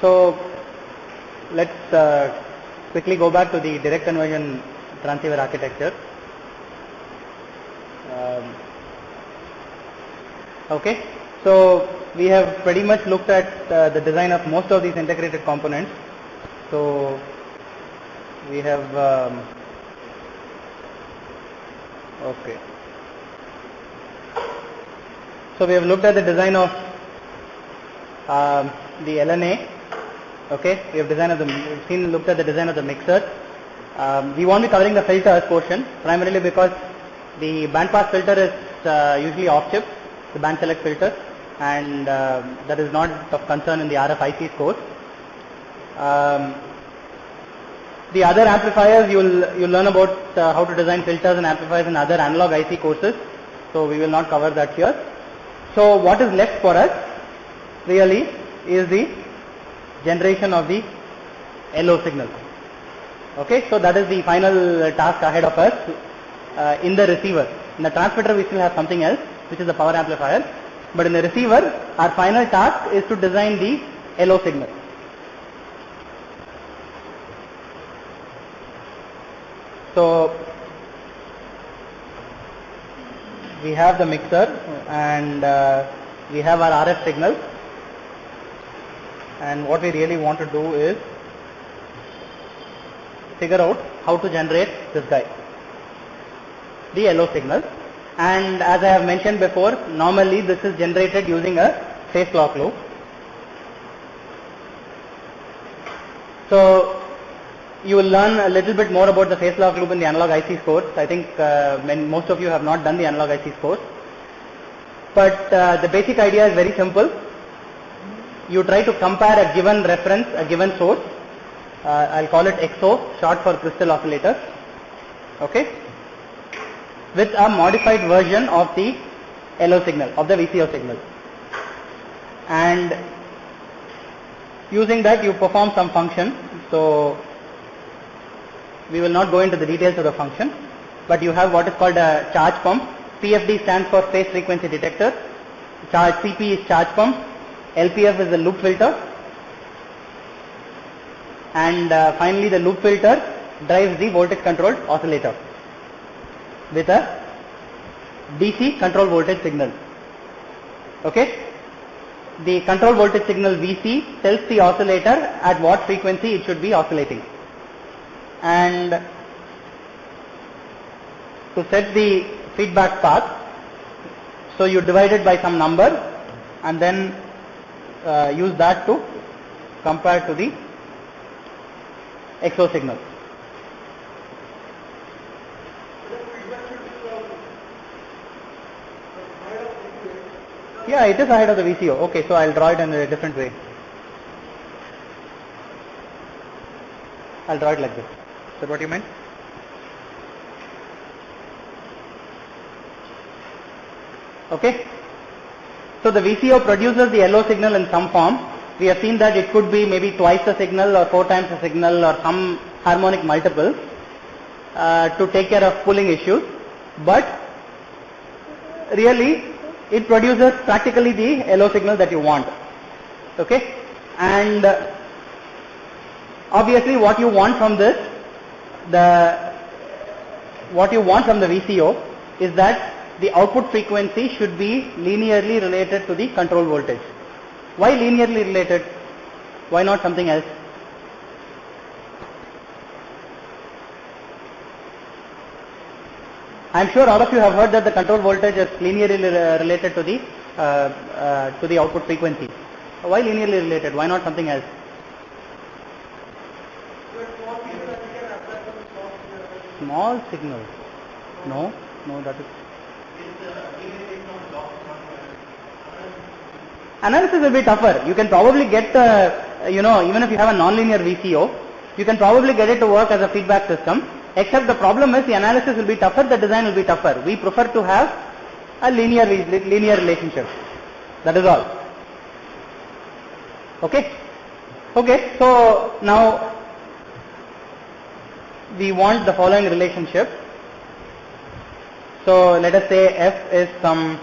So let's quickly go back to the direct conversion transceiver architecture. Okay, so we have pretty much looked at the design of most of these integrated components. So we have okay. So we have looked at the design of the LNA. Okay, we have looked at the design of the mixer. We won't be covering the filters portion primarily because the bandpass filter is usually off chip, the band select filter, and that is not of concern in the RFIC course. The other amplifiers you'll learn about how to design filters and amplifiers in other analog IC courses, so we will not cover that here. So what is left for us really is the generation of the LO signal. Okay, so that is the final task ahead of us in the receiver. In the transmitter we still have something else, which is the power amplifier, but in the receiver our final task is to design the LO signal. So we have the mixer and we have our RF signal, and what we really want to do is figure out how to generate this guy, the LO signal. And as I have mentioned before, normally this is generated using a phase clock loop. So you will learn a little bit more about the phase lock loop in the analog ICs course. I think most of you have not done the analog ICs course. But the basic idea is very simple. You try to compare a given reference, a given source. I'll call it XO, short for crystal oscillator. Okay, with a modified version of the LO signal, of the VCO signal. And using that you perform some function. So we will not go into the details of the function, but you have what is called a charge pump. PFD stands for phase frequency detector. CP is charge pump. LPF is the loop filter. And finally the loop filter drives the voltage controlled oscillator with a DC control voltage signal. Okay, the control voltage signal VC tells the oscillator at what frequency it should be oscillating. And to set the feedback path, so you divide it by some number and then use that to compare to the XO signal. Yeah, it is ahead of the VCO. Okay, so I'll draw it in a different way. I'll draw it like this. Is that what you meant? Okay. So the VCO produces the LO signal in some form. We have seen that it could be maybe twice the signal or 4 times the signal or some harmonic multiple to take care of pulling issues. But really it produces practically the LO signal that you want. Okay. And obviously what you want from this, what you want from the VCO is that the output frequency should be linearly related to the control voltage. Why linearly related? Why not something else? I am sure all of you have heard that the control voltage is linearly related to the output frequency. Why linearly related? Why not something else? Small signal. No, that is. Analysis will be tougher. You can probably get, even if you have a nonlinear VCO, you can probably get it to work as a feedback system. Except the problem is the analysis will be tougher, the design will be tougher. We prefer to have a linear relationship. That is all. Okay. Okay. So now we want the following relationship. So let us say F is some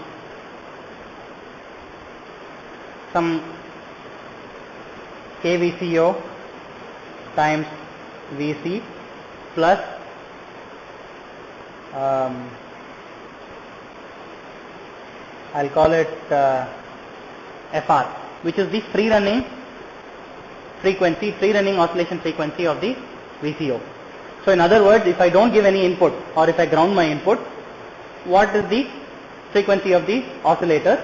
KVCO times VC plus I'll call it FR, which is the free running oscillation frequency of the VCO. So in other words, if I don't give any input or if I ground my input, what is the frequency of the oscillator?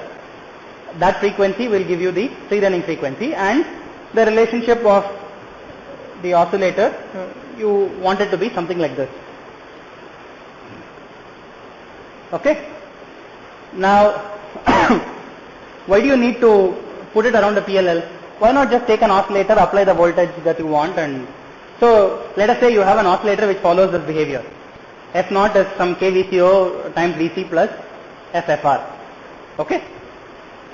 That frequency will give you the free running frequency, and the relationship of the oscillator, you want it to be something like this. Okay? Now, why do you need to put it around a PLL? Why not just take an oscillator, apply the voltage that you want, and so let us say you have an oscillator which follows this behavior. F naught is some KVCO times VC plus FFR. Okay?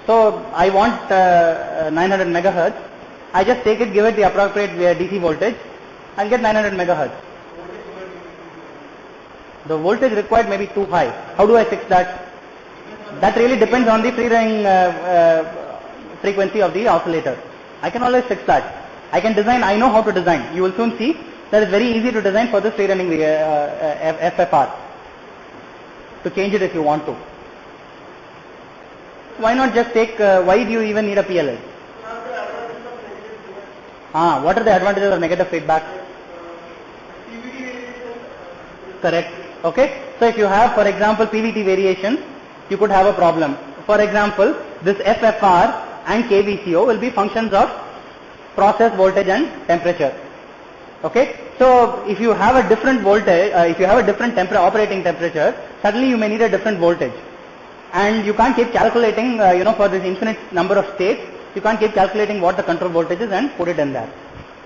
So I want 900 megahertz. I just take it, give it the appropriate DC voltage, I'll get 900 megahertz. The voltage required may be too high. How do I fix that? That really depends on the free running frequency of the oscillator. I can always fix that. I can design, I know how to design. You will soon see that it's very easy to design for this free running FFR. To change it if you want to. Why not just take, why do you even need a PLL? What are the advantages of negative feedback? Correct. Okay. So if you have, for example, PVT variation, you could have a problem. For example, this FFR and KVCO will be functions of process voltage and temperature. Okay. So if you have a different voltage, if you have a different operating temperature, suddenly you may need a different voltage. And you can't keep calculating, for this infinite number of states, you can't keep calculating what the control voltage is and put it in there.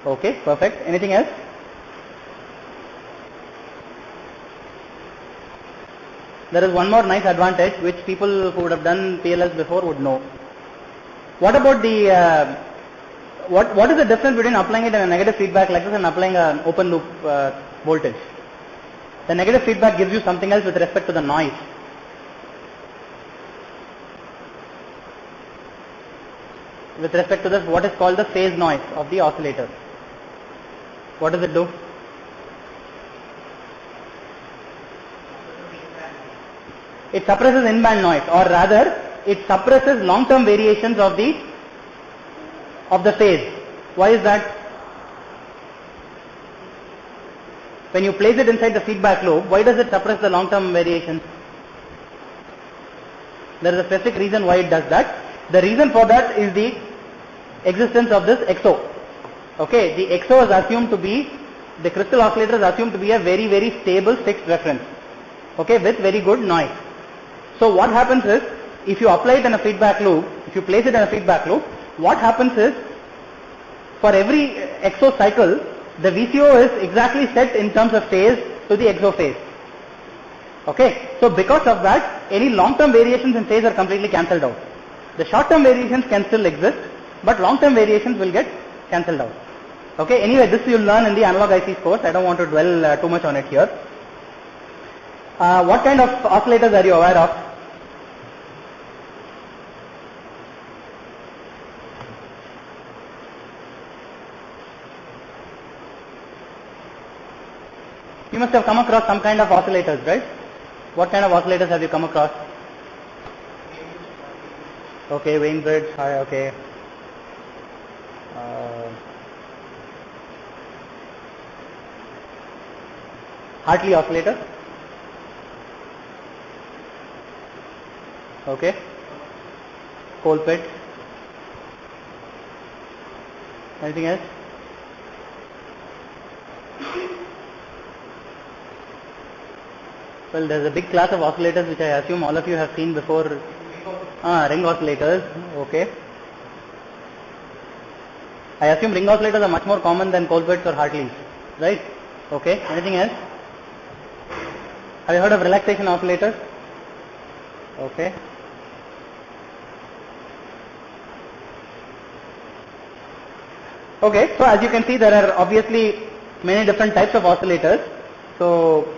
Okay, perfect. Anything else? There is one more nice advantage which people who would have done PLLs before would know. What about the, what is the difference between applying it in a negative feedback like this and applying an open loop voltage? The negative feedback gives you something else with respect to the noise. With respect to this, what is called the phase noise of the oscillator. What does it do? It suppresses in-band noise, or rather, it suppresses long-term variations of the phase. Why is that? When you place it inside the feedback loop, why does it suppress the long-term variations? There is a specific reason why it does that. The reason for that is the existence of this XO. Okay, the XO is assumed to be, the crystal oscillator is assumed to be a very, very stable fixed reference. Okay, with very good noise. So what happens is, if you apply it in a feedback loop, if you place it in a feedback loop, what happens is, for every XO cycle, the VCO is exactly set in terms of phase to the XO phase. Okay, so because of that, any long-term variations in phase are completely cancelled out. The short-term variations can still exist, but long-term variations will get cancelled out. Okay, anyway, this you'll learn in the analog ICs course. I don't want to dwell too much on it here. What kind of oscillators are you aware of? You must have come across some kind of oscillators, right? What kind of oscillators have you come across? Okay, Wayne bridge, okay. Hartley oscillator. Okay. Colpit. Anything else? Well, there's a big class of oscillators which I assume all of you have seen before. Ring oscillators. Okay. I assume ring oscillators are much more common than Colpits or Hartleys, right? Okay. Anything else? Have you heard of relaxation oscillators? Okay. Okay, so as you can see, there are obviously many different types of oscillators. So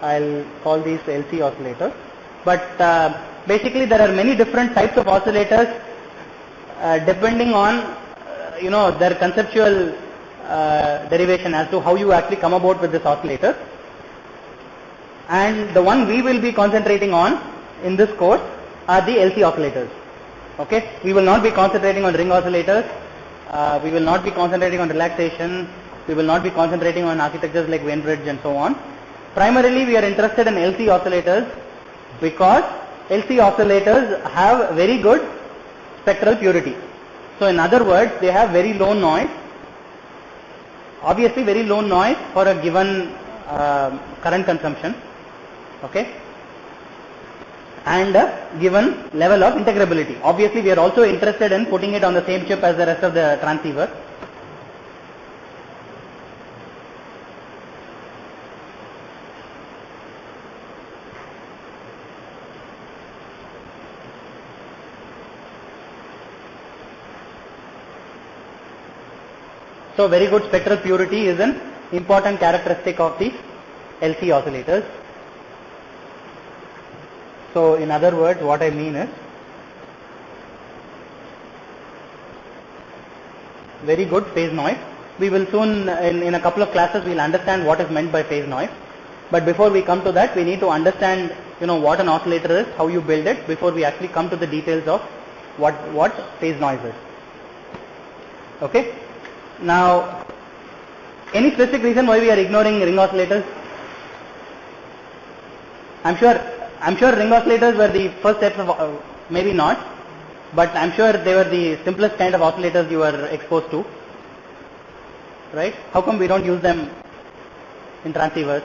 I'll call these LC oscillators. But basically there are many different types of oscillators depending on their conceptual derivation as to how you actually come about with this oscillator. And the one we will be concentrating on in this course are the LC oscillators. Okay, we will not be concentrating on ring oscillators. We will not be concentrating on relaxation. We will not be concentrating on architectures like Wayne Bridge and so on. Primarily, we are interested in LC oscillators because LC oscillators have very good spectral purity. So, in other words, they have very low noise. Obviously, very low noise for a given current consumption. Okay, and a given level of integrability. Obviously, we are also interested in putting it on the same chip as the rest of the transceiver. So, very good spectral purity is an important characteristic of the LC oscillators. So, in other words, what I mean is very good phase noise. We will soon, in a couple of classes, we will understand what is meant by phase noise. But before we come to that, we need to understand, what an oscillator is, how you build it, before we actually come to the details of what phase noise is. Okay. Now, any specific reason why we are ignoring ring oscillators? I'm sure ring oscillators were the first steps of, maybe not, but I'm sure they were the simplest kind of oscillators you were exposed to, right? How come we don't use them in transceivers?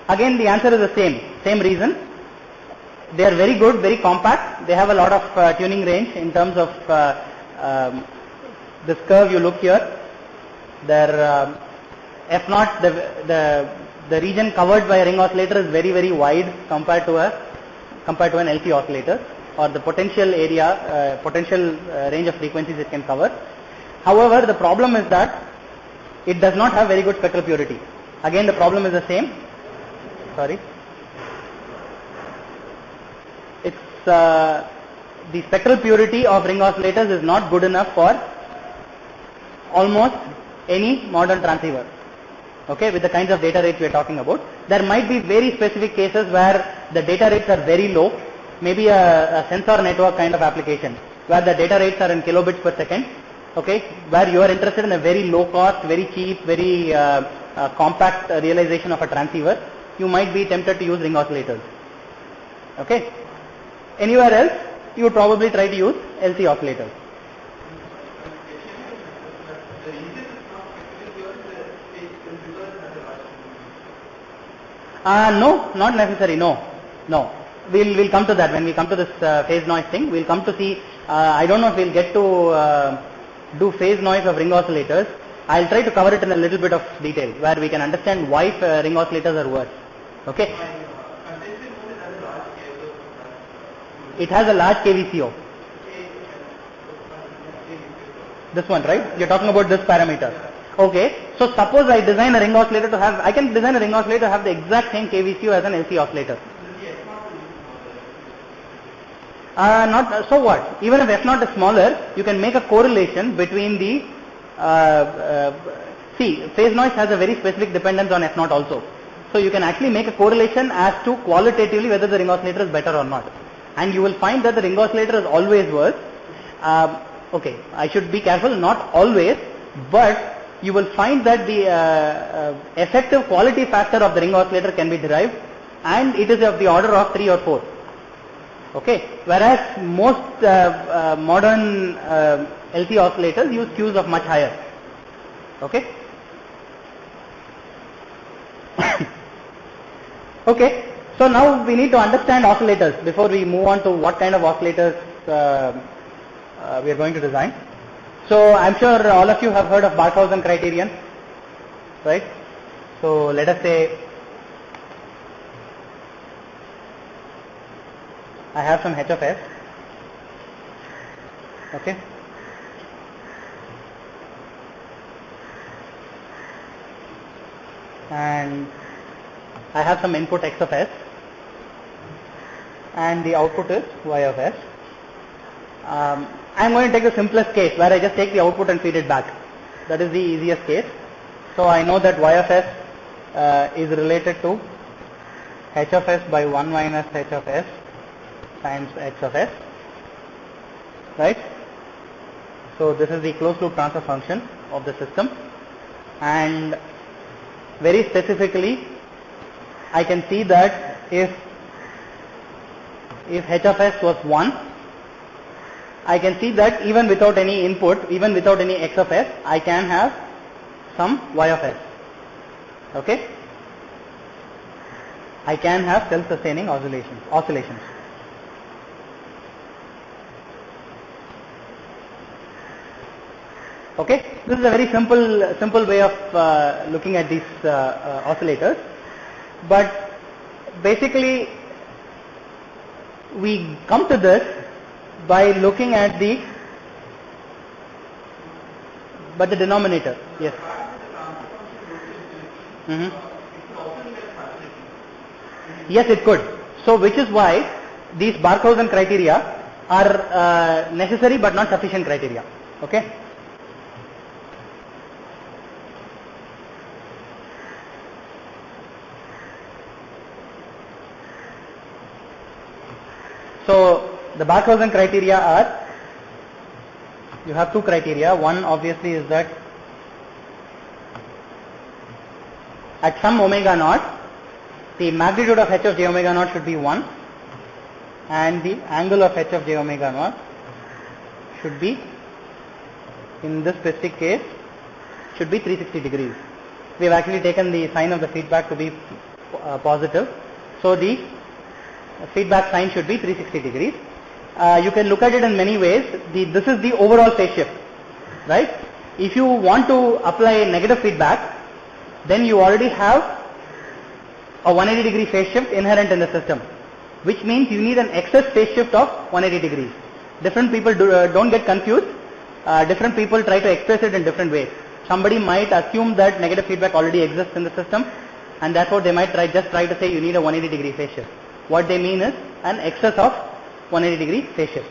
Again, the answer is the same reason. They are very good, very compact. They have a lot of tuning range in terms of this curve you look here. Their F0, the region covered by a ring oscillator is very, very wide compared to an LC oscillator, or the potential area, range of frequencies it can cover. However, the problem is that it does not have very good spectral purity. Again, the problem is the same. Sorry. It's the spectral purity of ring oscillators is not good enough for almost any modern transceiver. Okay, with the kinds of data rates we are talking about. There might be very specific cases where the data rates are very low, maybe a sensor network kind of application, where the data rates are in kilobits per second, okay, where you are interested in a very low cost, very cheap, very compact realization of a transceiver, you might be tempted to use ring oscillators. Okay. Anywhere else, you would probably try to use LC oscillators. No, not necessary. No. We'll come to that when we come to this phase noise thing. We'll come to see. I don't know if we'll get to do phase noise of ring oscillators. I'll try to cover it in a little bit of detail where we can understand why ring oscillators are worse. Okay. It has a large KVCO. This one, right? You're talking about this parameter. Okay, so suppose I design a ring oscillator to have, I can design a ring oscillator to have the exact same KVCO as an LC oscillator. Not, so what? Even if F0 is smaller, you can make a correlation between the, see, phase noise has a very specific dependence on F0 also. So you can actually make a correlation as to qualitatively whether the ring oscillator is better or not. And you will find that the ring oscillator is always worse. Okay, I should be careful, not always, but you will find that the effective quality factor of the ring oscillator can be derived, and it is of the order of 3 or 4. Okay, whereas most modern LC oscillators use Qs of much higher. Okay. Okay, so now we need to understand oscillators before we move on to what kind of oscillators we are going to design. So I'm sure all of you have heard of Barkhausen criterion, right? So let us say I have some h of s, okay, and I have some input x of s, and the output is y of s. I am going to take the simplest case where I just take the output and feed it back. That is the easiest case. So I know that y of s is related to h of s by 1 minus h of s times x of s, right? So this is the closed loop transfer function of the system, and very specifically I can see that if h of s was 1, I can see that even without any input, even without any x of s, I can have some y of s. Okay? I can have self-sustaining oscillations. Okay? This is a very simple way of looking at these oscillators. But basically, we come to this by looking at the denominator. Yes. Yes, it could. So which is why these Barkhausen criteria are necessary but not sufficient criteria. Okay. So the Barkhausen criteria are, you have two criteria. One obviously is that at some omega naught, the magnitude of h of j omega naught should be 1 and the angle of h of j omega naught should be, in this specific case, should be 360 degrees. We have actually taken the sign of the feedback to be positive. So the feedback sign should be 360 degrees. You can look at it in many ways. This is the overall phase shift, right? If you want to apply negative feedback, then you already have a 180 degree phase shift inherent in the system, which means you need an excess phase shift of 180 degrees. Different people don't get confused. Different people try to express it in different ways. Somebody might assume that negative feedback already exists in the system, and therefore they might just try to say you need a 180 degree phase shift. What they mean is an excess of 180 degree phase shift.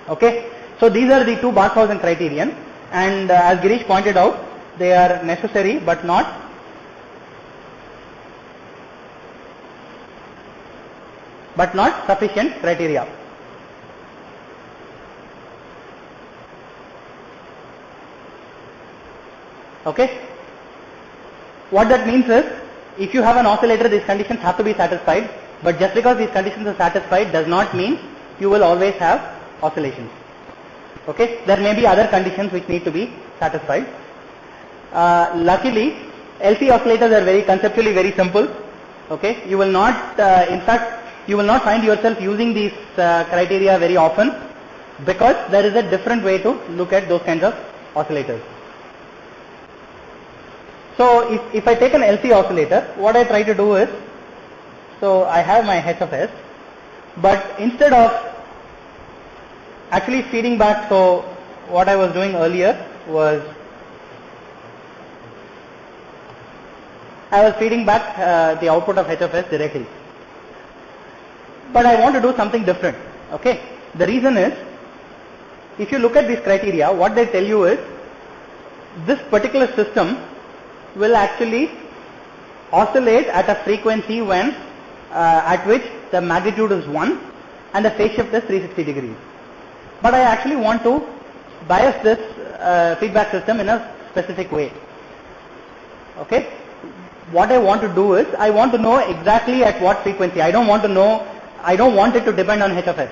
Okay, so these are the two Barkhausen criterion, and as Girish pointed out, they are necessary but not sufficient criteria. Okay, what that means is, if you have an oscillator, these conditions have to be satisfied, but just because these conditions are satisfied does not mean you will always have oscillations. Okay, there may be other conditions which need to be satisfied. Luckily, LC oscillators are conceptually very simple. Okay, you will not, in fact, you will not find yourself using these criteria very often, because there is a different way to look at those kinds of oscillators. So if I take an LC oscillator, what I try to do is, so I have my h of s, but instead of actually feeding back, so what I was doing earlier was I was feeding back the output of h of s directly. But I want to do something different. Okay, the reason is, if you look at these criteria, what they tell you is, this particular system will actually oscillate at a frequency when at which the magnitude is 1 and the phase shift is 360 degrees. But I actually want to bias this feedback system in a specific way. Okay, what I want to do is, I want to know exactly at what frequency. I don't want it to depend on h of s,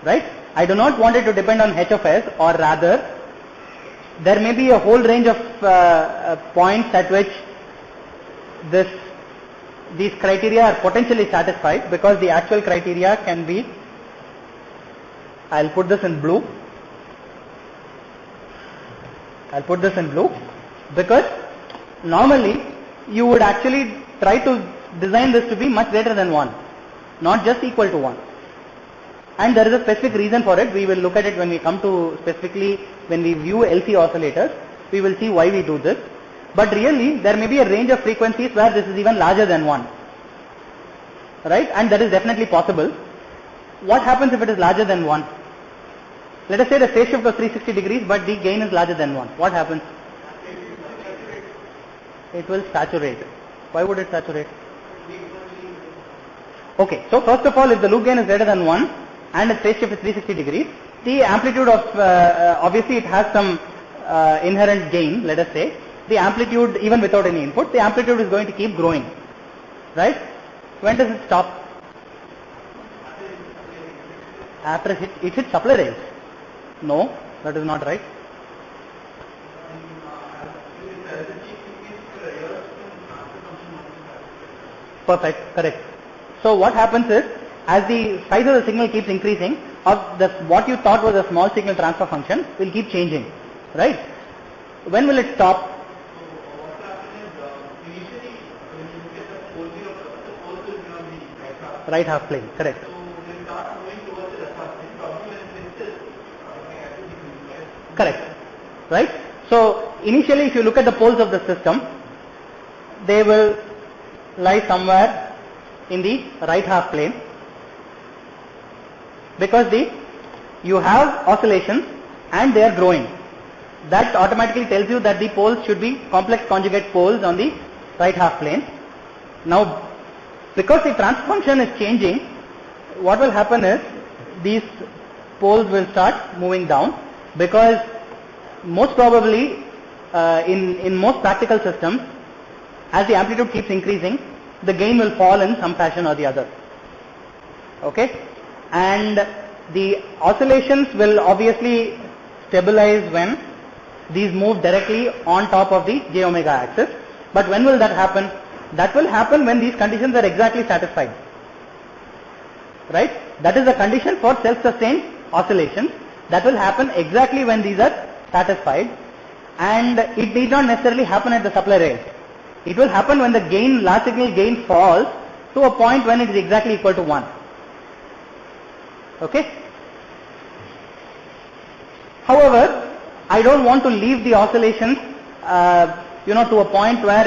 right? I do not want it to depend on h of s, or rather, there may be a whole range of points at which these criteria are potentially satisfied, because the actual criteria can be, I'll put this in blue, because normally you would actually try to design this to be much greater than 1, not just equal to 1. And there is a specific reason for it. We will look at it when we come to specifically when we view LC oscillators. We will see why we do this. But really, there may be a range of frequencies where this is even larger than 1. Right? And that is definitely possible. What happens if it is larger than 1? Let us say the phase shift was 360 degrees, but the gain is larger than 1. What happens? It will saturate. Why would it saturate? Okay, so first of all, if the loop gain is greater than 1 and its phase shift is 360 degrees, the amplitude of, obviously it has some inherent gain, let us say. The amplitude, even without any input, the amplitude is going to keep growing. Right? When does it stop? After it hits supply rails. No, that is not right. Perfect, correct. So what happens is, as the size of the signal keeps increasing, what you thought was a small signal transfer function will keep changing, right? When will it stop? Right half plane, correct. Correct, right? So initially, if you look at the poles of the system, they will lie somewhere in the right half plane, because you have oscillations and they are growing. That automatically tells you that the poles should be complex conjugate poles on the right half plane. Now, because the transfer function is changing, what will happen is these poles will start moving down, because most probably in most practical systems, as the amplitude keeps increasing, the gain will fall in some fashion or the other. Okay? And the oscillations will obviously stabilize when these move directly on top of the j omega axis. But when will that happen? That will happen when these conditions are exactly satisfied. Right? That is the condition for self-sustained oscillations. That will happen exactly when these are satisfied, and it need not necessarily happen at the supply rail. It will happen when the gain, large signal gain, falls to a point when it is exactly equal to 1. Okay? However, I don't want to leave the oscillations, to a point where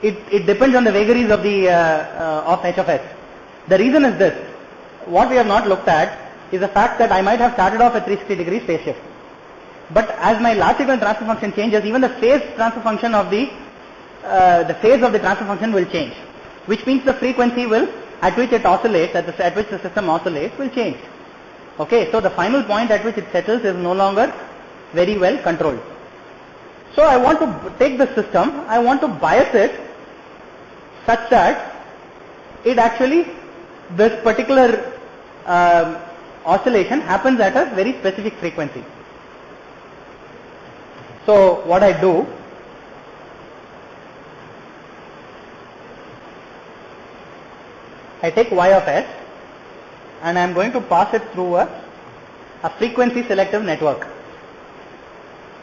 it depends on the vagaries of the of h of s. The reason is this: what we have not looked at is the fact that I might have started off at 360 degrees phase shift, but as my large signal transfer function changes, even the phase transfer function of the phase of the transfer function will change, which means the frequency will, at which it oscillates, at which the system oscillates, will change. Okay, so the final point at which it settles is no longer very well controlled. So I want to take the system, I want to bias it such that it actually, this particular oscillation happens at a very specific frequency. So what I do, I take y of s and I am going to pass it through a frequency selective network.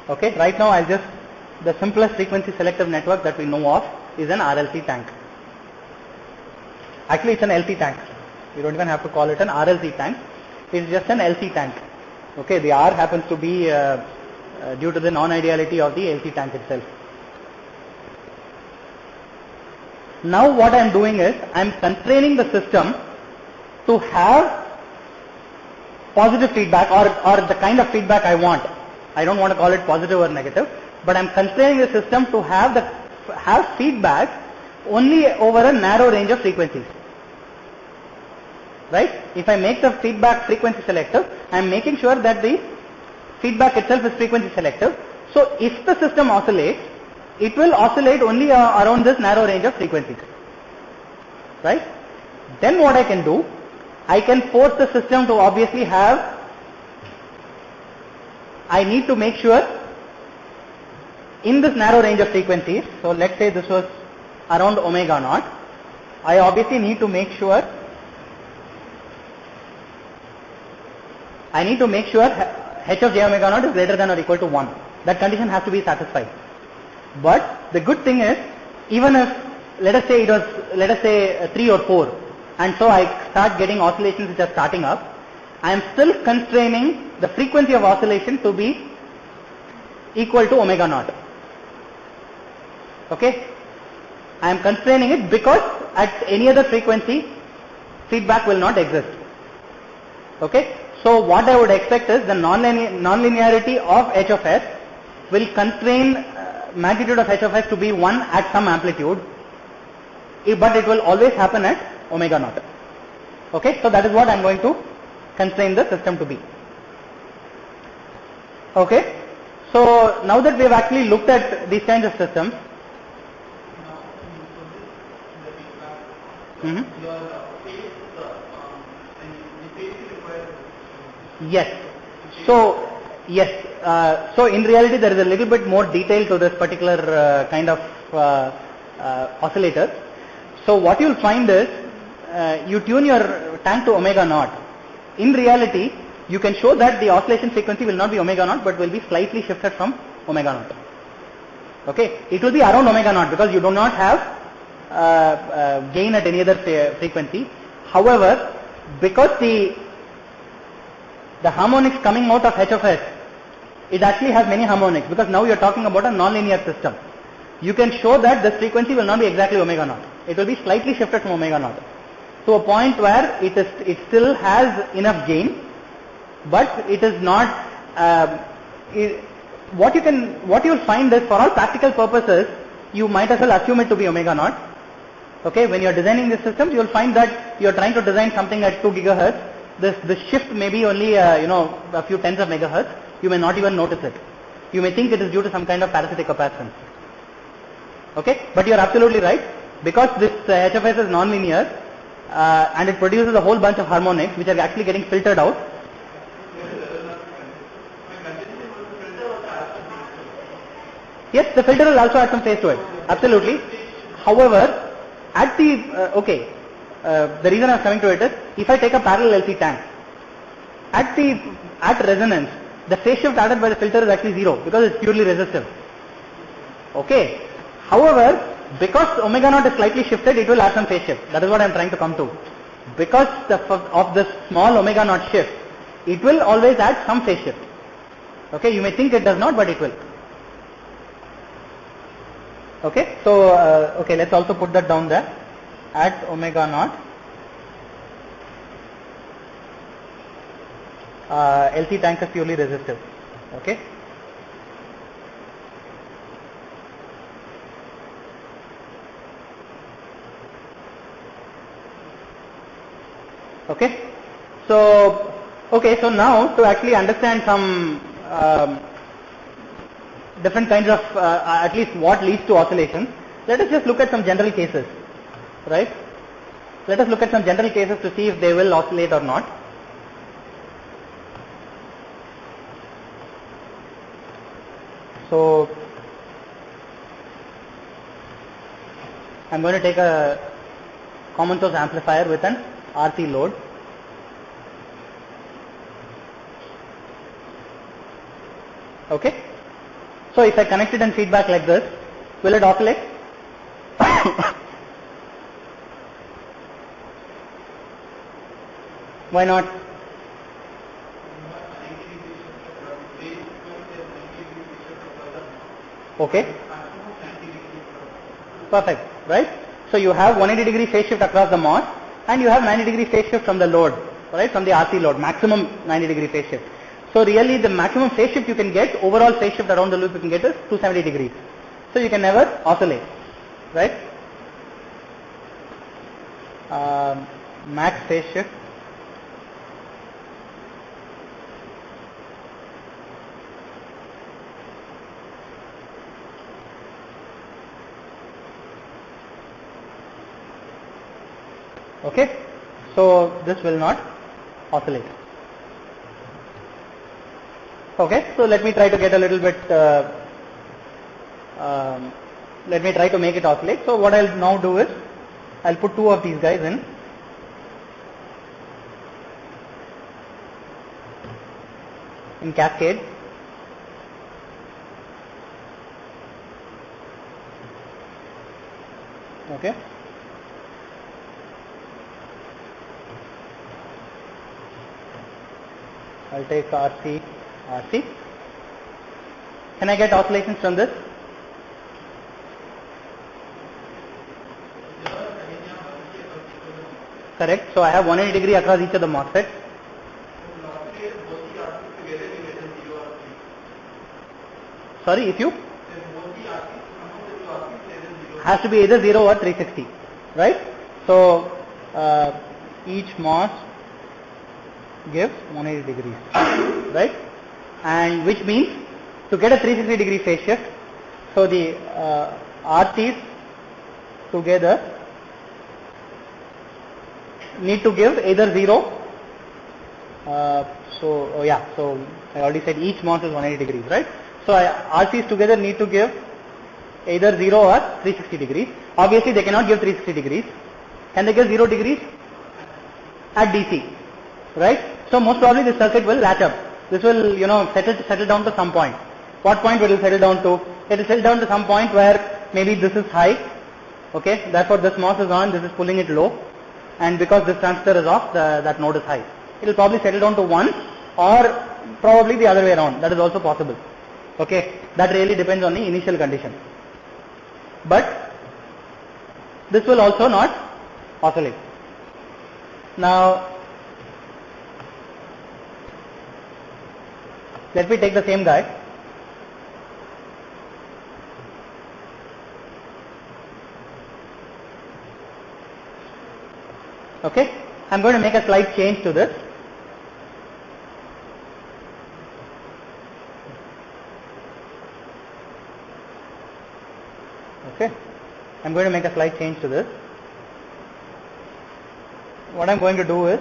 Okay, right now the simplest frequency selective network that we know of is an RLC tank. Actually, it's an LC tank. You don't even have to call it an RLC tank. It's just an LC tank. Okay, the R happens to be due to the non-ideality of the LC tank itself. Now what I am doing is, I am constraining the system to have positive feedback or the kind of feedback I want. I don't want to call it positive or negative, but I am constraining the system to have feedback only over a narrow range of frequencies. Right? If I make the feedback frequency selective, I am making sure that the feedback itself is frequency selective. So if the system oscillates, it will oscillate only around this narrow range of frequencies. Right? Then what I can do, I can force the system to obviously have, I need to make sure in this narrow range of frequencies, so let's say this was around omega naught, I obviously need to make sure h of j omega naught is greater than or equal to 1. That condition has to be satisfied. But the good thing is, even if let us say 3 or 4, and so I start getting oscillations which are starting up, I am still constraining the frequency of oscillation to be equal to omega naught. Okay? I am constraining it because at any other frequency, feedback will not exist. Okay. So what I would expect is the non-linearity of h of s will constrain magnitude of h of s to be 1 at some amplitude, but it will always happen at omega naught. Okay. So that is what I am going to constrain the system to be. Okay. So now that we have actually looked at these kinds of systems, yes. So yes. So in reality, there is a little bit more detail to this particular kind of oscillator. So what you will find is you tune your tank to omega naught. In reality, you can show that the oscillation frequency will not be omega naught, but will be slightly shifted from omega naught. Okay, it will be around omega naught because you do not have gain at any other frequency. However, because the harmonics coming out of h of s, it actually has many harmonics, because now you are talking about a non-linear system. You can show that this frequency will not be exactly omega naught. It will be slightly shifted from omega naught to a point where it still has enough gain, but it is not. What you will find is, for all practical purposes, you might as well assume it to be omega naught. Okay, when you are designing this system, you will find that you are trying to design something at 2 gigahertz. The shift may be only a few tens of megahertz. You may not even notice it. You may think it is due to some kind of parasitic capacitance. Okay, but you are absolutely right, because this h of s is non-linear and it produces a whole bunch of harmonics which are actually getting filtered out. Yes, the filter will also add some phase to it. Absolutely. However, at the the reason I am coming to it is, if I take a parallel LC tank, at resonance, the phase shift added by the filter is actually 0 because it's purely resistive. Okay. However, because omega naught is slightly shifted, it will add some phase shift. That is what I am trying to come to. Because of this small omega naught shift, it will always add some phase shift. Okay. You may think it does not, but it will. Okay. So let's also put that down there. At omega naught, LC tank is purely resistive. Okay. Okay. So now to actually understand some different kinds of at least what leads to oscillations, let us just look at some general cases. Right? Let us look at some general cases to see if they will oscillate or not. So I am going to take a common source amplifier with an RC load. Okay. So if I connect it in feedback like this, will it oscillate? Why not? Okay. Perfect. Right? So you have 180 degree phase shift across the MOS, and you have 90 degree phase shift from the load, right? From the RC load, maximum 90 degree phase shift. So really the maximum phase shift you can get, overall phase shift around the loop you can get is 270 degrees. So you can never oscillate, right? Max phase shift. Okay, so this will not oscillate. Okay, so let me try to get a little bit, let me try to make it oscillate. So what I'll now do is, I'll put two of these guys in cascade. Okay. I'll take RC, RC. Can I get oscillations from this? Correct. So I have 180 degree across each of the MOSFETs. Sorry, if you has to be either 0 or 360, right? So each MOS gives 180 degrees, right? And which means to get a 360 degree phase shift, so the RCs together need to give either 0. So I already said each MOS is 180 degrees, right? So RCs together need to give either 0 or 360 degrees. Obviously they cannot give 360 degrees. Can they give 0 degrees? At DC, right? So most probably this circuit will latch up. This will, settle down to some point. What point will it settle down to? It will settle down to some point where maybe this is high, okay? Therefore this MOS is on, this is pulling it low, and because this transistor is off, that node is high. It will probably settle down to 1, or probably the other way around. That is also possible. Okay, that really depends on the initial condition. But this will also not oscillate. Now let me take the same guy. Okay, I'm going to make a slight change to this. Okay, I'm going to make a slight change to this. What I'm going to do is,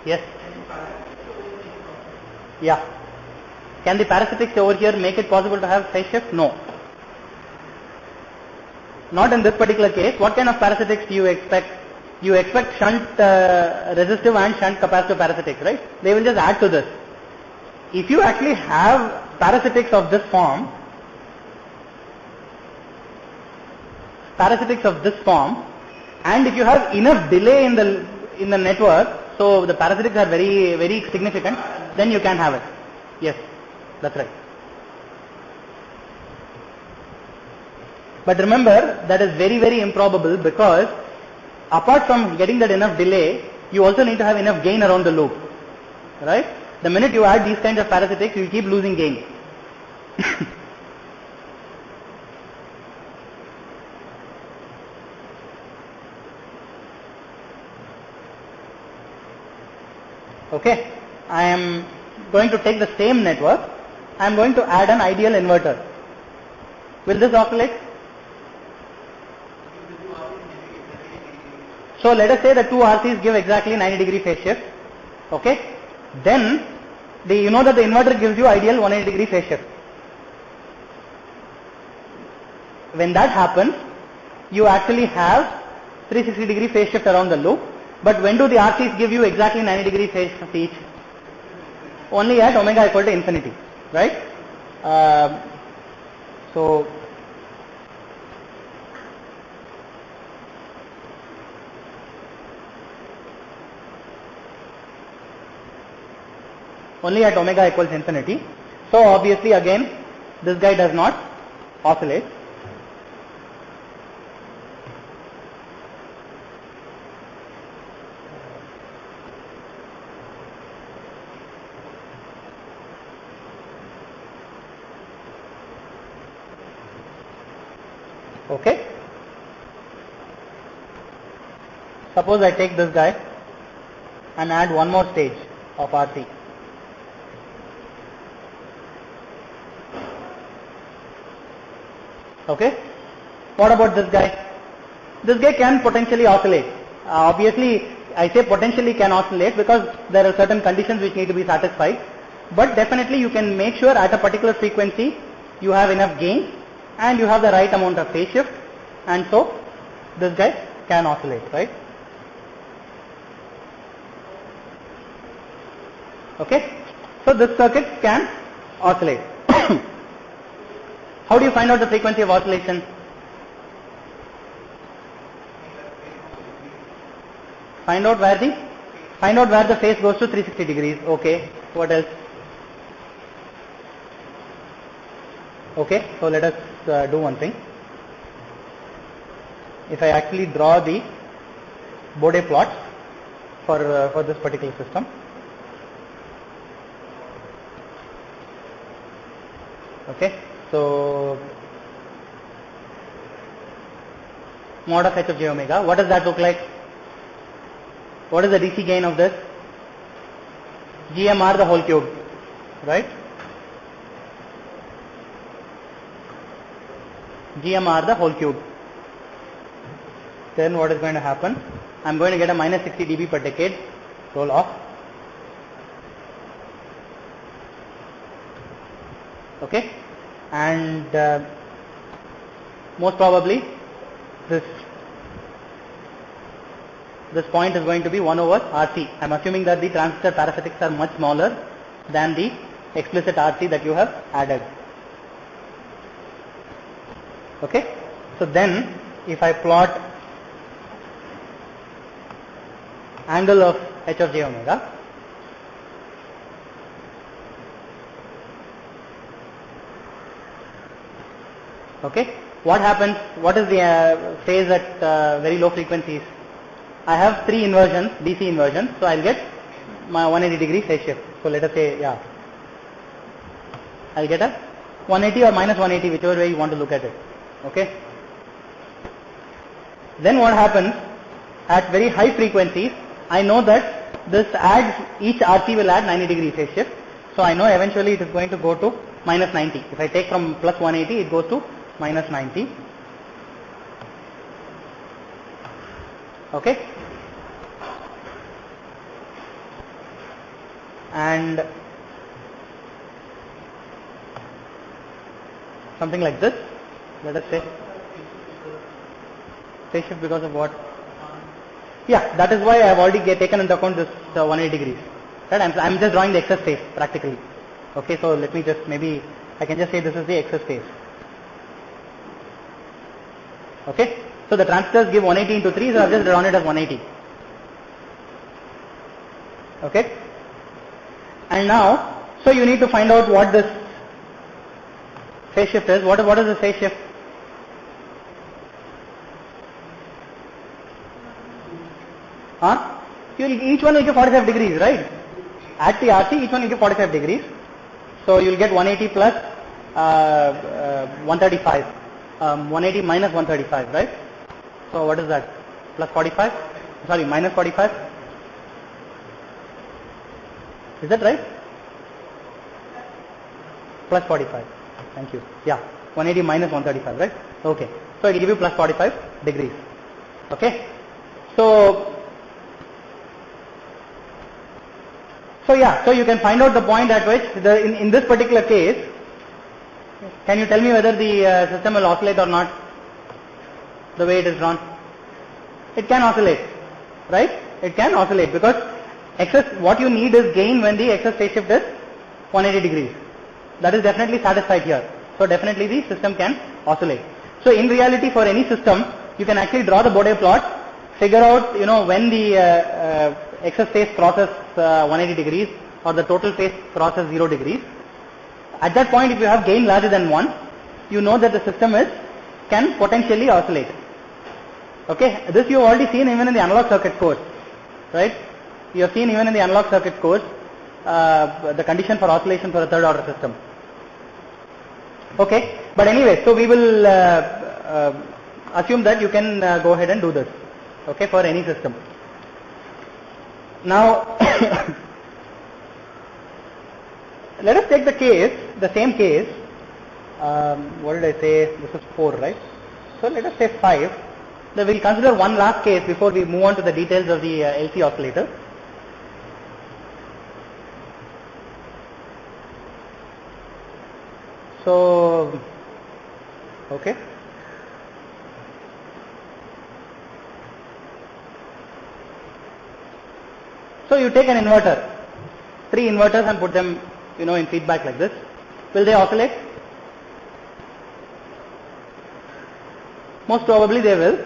yes, yeah. Can the parasitics over here make it possible to have phase shift? No. Not in this particular case. What kind of parasitics do you expect? You expect shunt resistive and shunt capacitive parasitics, right? They will just add to this. If you actually have parasitics of this form, and if you have enough delay in the network, so the parasitics are very, very significant, then you can have it. Yes, that's right. But remember, that is very, very improbable, because apart from getting that enough delay, you also need to have enough gain around the loop, right? The minute you add these kinds of parasitics, you keep losing gain. Okay, I am going to take the same network, I am going to add an ideal inverter. Will this oscillate? So let us say the two RCs give exactly 90 degree phase shift. Okay, then you know that the inverter gives you ideal 180 degree phase shift. When that happens, you actually have 360 degree phase shift around the loop. But when do the RCs give you exactly 90 degree phase shift each? Only at omega equal to infinity, right? So only at omega equals infinity. So obviously again this guy does not oscillate. Okay. Suppose I take this guy and add one more stage of RC. Okay. What about this guy? This guy can potentially oscillate. Obviously, I say potentially can oscillate because there are certain conditions which need to be satisfied. But definitely you can make sure at a particular frequency you have enough gain and you have the right amount of phase shift, and so this guy can oscillate, right? Okay, so this circuit can oscillate. How do you find out the frequency of oscillation? Find out where the phase goes to 360 degrees. Okay, what else? Okay, so let us do one thing. If I actually draw the Bode plots for this particular system. Okay, so mod of h of j omega, what does that look like? What is the DC gain of this? GMR the whole cube, right? GMR the whole cube. Then what is going to happen? I'm going to get a minus 60 dB per decade roll off. Okay, and most probably this point is going to be 1 over RC. I'm assuming that the transistor parasitics are much smaller than the explicit RC that you have added. Okay, so then if I plot angle of h of j omega, okay, what happens? What is the phase at very low frequencies? I have 3 inversions, DC inversions, so I'll get my 180 degree phase shift. So let us say, yeah, I'll get a 180 or minus 180, whichever way you want to look at it. Okay. Then what happens at very high frequencies? I know that this adds, each RC will add 90 degree phase shift. So I know eventually it is going to go to minus 90. If I take from plus 180, it goes to minus 90. Okay. And something like this, let us say, phase shift because of what? Yeah, that is why I have already taken into account this 180 degrees. Right? I'm just drawing the excess phase practically. Okay, so let me just, maybe I can just say this is the excess phase. Okay, so the transistors give 180 into 3, so I've just drawn it as 180. Okay, and now, so you need to find out what this phase shift is. What is the phase shift? Huh? Each one will give 45 degrees, right? At the RC, each one will give 45 degrees. So you will get 180 plus 135. 180 minus 135, right? So what is that? Plus 45? Sorry, minus 45? Is that right? Plus 45. Thank you. Yeah, 180 minus 135, right? Okay. So it will give you plus 45 degrees. Okay. So yeah, so you can find out the point at which in this particular case, can you tell me whether the system will oscillate or not? The way it is drawn, it can oscillate, right? It can oscillate because excess. What you need is gain when the excess phase shift is 180 degrees. That is definitely satisfied here. So definitely the system can oscillate. So in reality, for any system, you can actually draw the Bode plot, figure out when the excess phase crosses 180 degrees or the total phase crosses 0 degrees. At that point, if you have gain larger than 1, you know that the system can potentially oscillate. Okay, this you have already seen even in the analog circuit course, right? You have seen even in the analog circuit course the condition for oscillation for a third order system. Okay, but anyway, so we will assume that you can go ahead and do this. Okay, for any system. Now, let us take the same case. What did I say? This is 4, right? So let us say 5. Then we will consider one last case before we move on to the details of the LC oscillator. So, okay. So you take an inverter, 3 inverters and put them, in feedback like this. Will they oscillate? Most probably they will.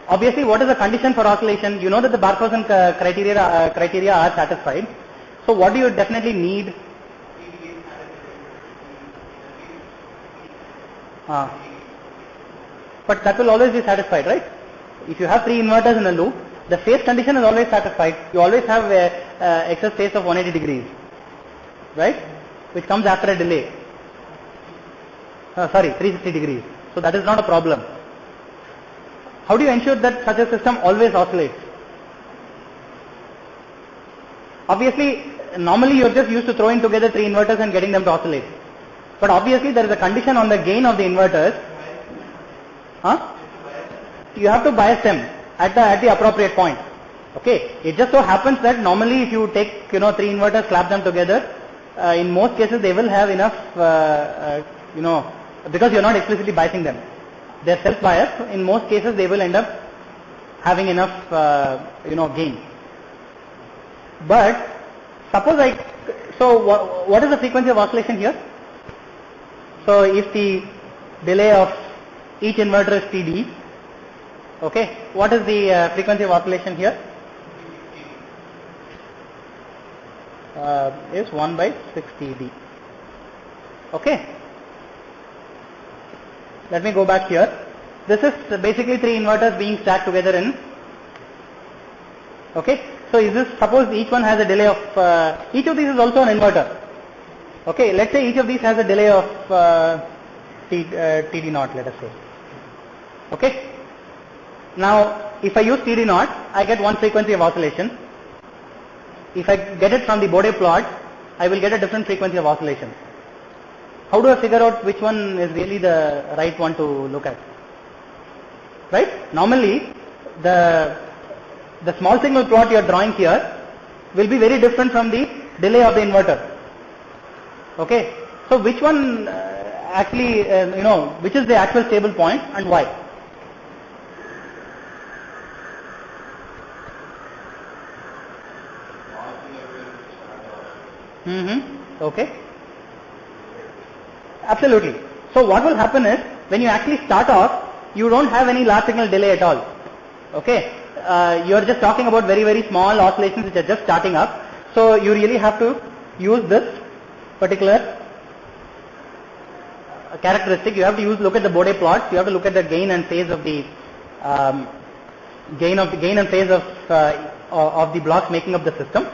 Obviously, what is the condition for oscillation? You know that the Barkhausen criteria are satisfied. So what do you definitely need? But that will always be satisfied, right? If you have 3 inverters in a loop, the phase condition is always satisfied. You always have excess phase of 180 degrees, right? which comes after a delay. 360 degrees. So that is not a problem. How do you ensure that such a system always oscillates? Obviously, normally you are just used to throwing together 3 inverters and getting them to oscillate. But obviously there is a condition on the gain of the inverters. You have to bias them at the appropriate point. Okay. It just so happens that normally if you take 3 inverters, slap them together, in most cases they will have enough, because you are not explicitly biasing them. They are self-biased. In most cases they will end up having enough, gain. But suppose what is the frequency of oscillation here? So if the delay of each inverter is Td, okay, what is the frequency of oscillation here? Is 1 by 6 Td. Okay. Let me go back here. This is basically 3 inverters being stacked together in. Okay. So is this, suppose each one has a delay of, each of these is also an inverter. Okay. Let's say each of these has a delay of Td naught, let us say. Okay. Now, if I use Td naught, I get one frequency of oscillation. If I get it from the Bode plot, I will get a different frequency of oscillation. How do I figure out which one is really the right one to look at? Right? Normally, the small signal plot you are drawing here will be very different from the delay of the inverter. Okay? So which one actually, which is the actual stable point and why? Okay. Absolutely. So what will happen is, when you actually start off, you don't have any large signal delay at all. Okay. You are just talking about very, very small oscillations which are just starting up. So you really have to use this particular characteristic. You have to look at the Bode plots. You have to look at the gain and phase of the gain and phase of the blocks making up the system,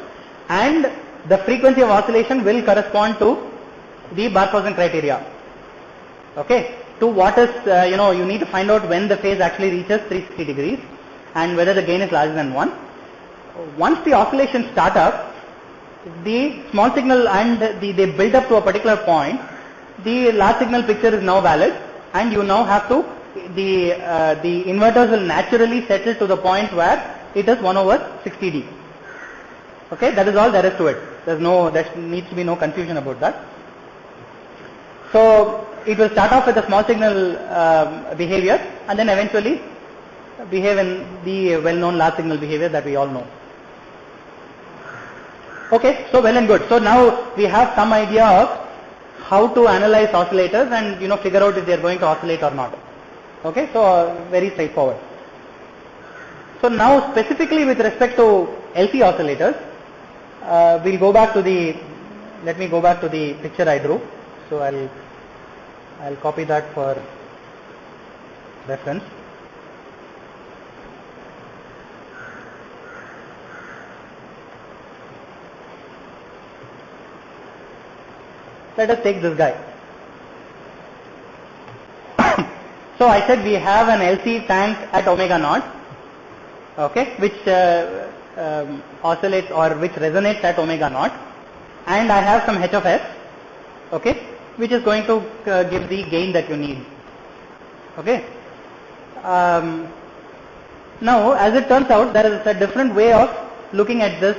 and the frequency of oscillation will correspond to the Barkhausen criteria. Okay. To what is, you need to find out when the phase actually reaches 360 degrees and whether the gain is larger than 1. Once the oscillations start up, the small signal and they build up to a particular point, the large signal picture is now valid, and you now have to, the inverters will naturally settle to the point where it is 1 over 60D. Okay, that is all there is to it. There needs to be no confusion about that. So it will start off with a small signal behavior and then eventually behave in the well-known large signal behavior that we all know. Okay, so well and good. So now we have some idea of how to analyze oscillators and figure out if they are going to oscillate or not. Okay, so very straightforward. So now specifically with respect to LC oscillators, we'll go back to the, let me go back to the picture I drew. So I'll copy that for reference. Let us take this guy. So I said we have an LC tank at omega naught, okay, which oscillates or which resonates at omega naught, and I have some H of S, okay, which is going to give the gain that you need. Okay. Now, as it turns out, there is a different way of looking at this,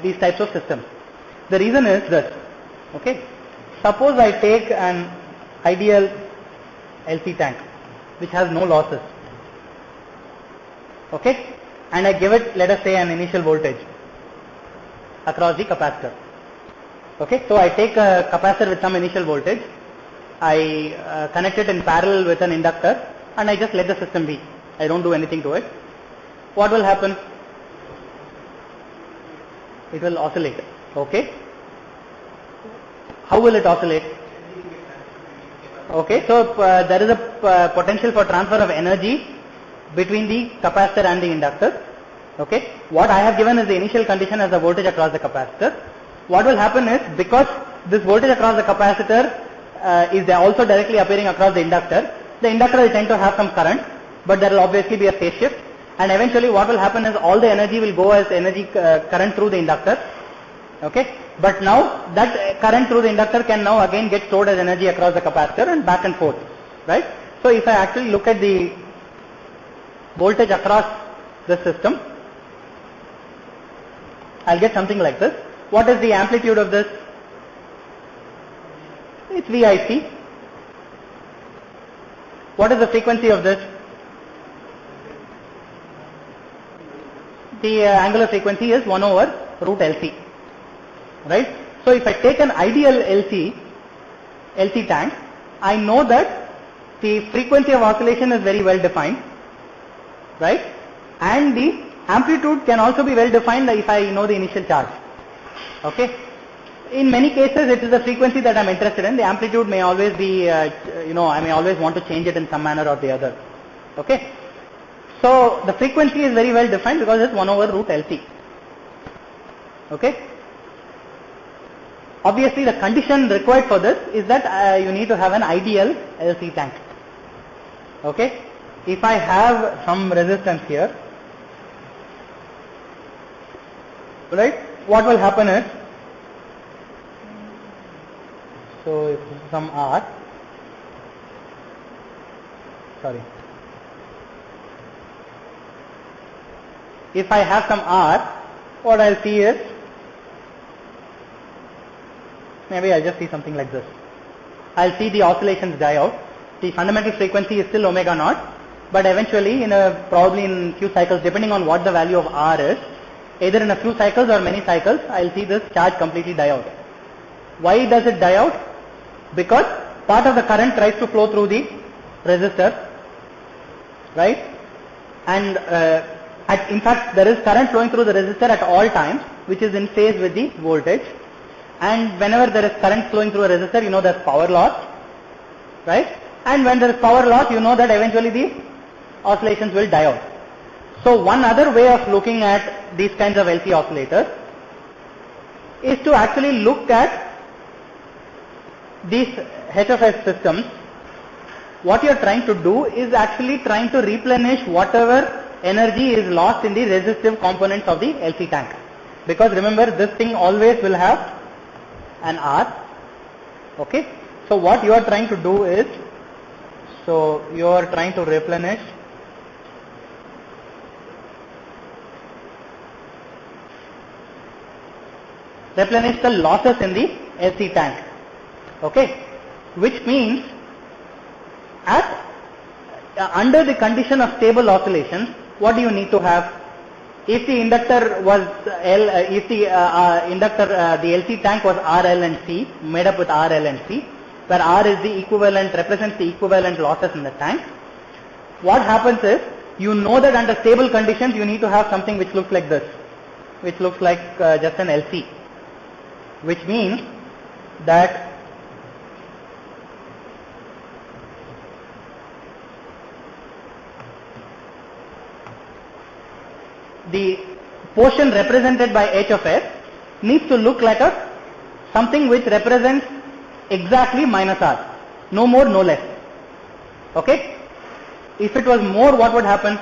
these types of systems. The reason is this. Okay. Suppose I take an ideal LC tank which has no losses. Okay. And I give it, let us say, an initial voltage across the capacitor. Okay. So I take a capacitor with some initial voltage. I connect it in parallel with an inductor and I just let the system be. I don't do anything to it. What will happen? It will oscillate. Okay. How will it oscillate? Okay, so there is a potential for transfer of energy between the capacitor and the inductor. Okay, what I have given is the initial condition as the voltage across the capacitor. What will happen is, because this voltage across the capacitor is also directly appearing across the inductor. The inductor will tend to have some current, but there will obviously be a phase shift, and eventually what will happen is all the energy will go as energy current through the inductor. Okay, but now that current through the inductor can now again get stored as energy across the capacitor and back and forth, right? So if I actually look at the voltage across the system, I'll get something like this. What is the amplitude of this? It's VIC. What is the frequency of this? The angular frequency is 1 over root LC, right? So if I take an ideal LC tank, I know that the frequency of oscillation is very well defined, right? And the amplitude can also be well defined if I know the initial charge. Okay. In many cases, it is the frequency that I am interested in. The amplitude may always be, I may always want to change it in some manner or the other. Okay. So the frequency is very well defined because it's 1 over root LC. Okay. Obviously, the condition required for this is that you need to have an ideal LC tank. Okay. If I have some resistance here, right, what will happen is, so if some R, if I have some R, what I'll see is, maybe I'll just see something like this. I'll see the oscillations die out. The fundamental frequency is still omega naught, but eventually probably in few cycles, depending on what the value of R is, either in a few cycles or many cycles, I'll see this charge completely die out. Why does it die out? Because part of the current tries to flow through the resistor, right? And in fact, there is current flowing through the resistor at all times, which is in phase with the voltage. And whenever there is current flowing through a resistor, you know there's power loss, right? And when there is power loss, you know that eventually the oscillations will die out. So one other way of looking at these kinds of LC oscillators is to actually look at these HFS systems. What you are trying to do is actually trying to replenish whatever energy is lost in the resistive components of the LC tank. Because remember, this thing always will have an R. Okay. So what you are trying to do is, so you are trying to replenish the losses in the LC tank. Okay, which means under the condition of stable oscillations, what do you need to have? If the inductor was the LC tank was RL and C, made up with RL and C, where R is the equivalent, represents the equivalent losses in the tank. What happens is, you know that under stable conditions, you need to have something which looks like this, which looks like just an LC, which means that the portion represented by H of S needs to look like something which represents exactly minus R, no more, no less. Okay? If it was more, what would happen?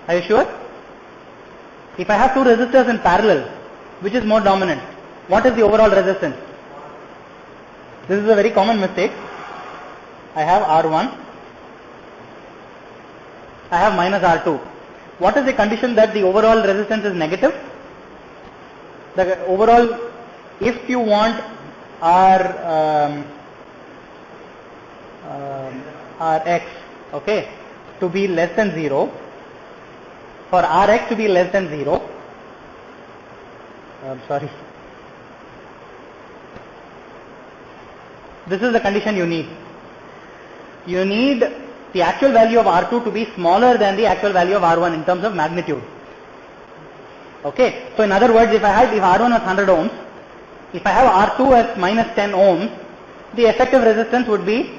Are you sure? If I have two resistors in parallel, which is more dominant? What is the overall resistance? This is a very common mistake. I have R1. I have minus R2. What is the condition that the overall resistance is negative? The overall, if you want Rx, okay, to be less than 0, for Rx to be less than 0, this is the condition you need. You need the actual value of R2 to be smaller than the actual value of R1 in terms of magnitude. Okay, so in other words, if R1 was 100 ohms, if I have R2 as minus 10 ohms, the effective resistance would be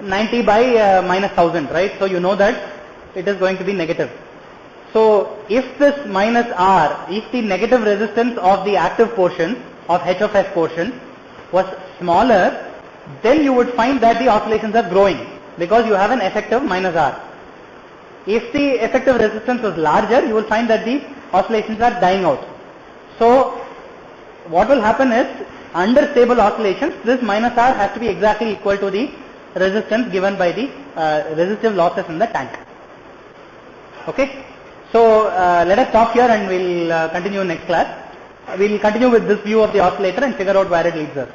90 by minus 1000, right? So you know that it is going to be negative. So if this minus R is the negative resistance of the active portion of H of S portion was smaller, then you would find that the oscillations are growing because you have an effective minus R. If the effective resistance was larger, you will find that the oscillations are dying out. So what will happen is, under stable oscillations, this minus R has to be exactly equal to the resistance given by the resistive losses in the tank. Okay, so let us stop here and we'll continue next class. We'll continue with this view of the oscillator and figure out where it leads us.